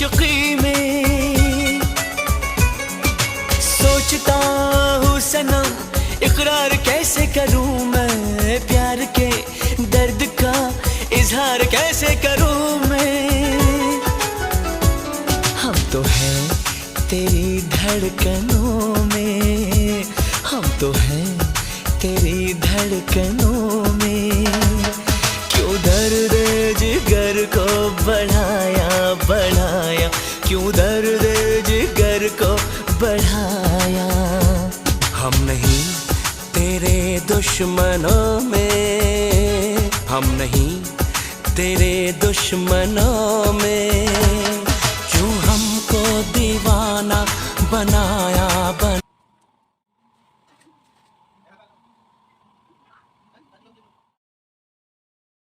आशिकी में। सोचता हूँ सनम इकरार कैसे करूँ मैं, प्यार के दर्द का इजहार कैसे करूँ मैं। हम तो हैं तेरी धड़कनों में, हम तो हैं तेरी धड़कनों में। क्यों दर्द जिगर को बढ़ाया बढ़ाया, क्यों दर्द जिगर को बढ़ाया। हम नहीं तेरे दुश्मनों में, हम नहीं तेरे दुश्मनों में।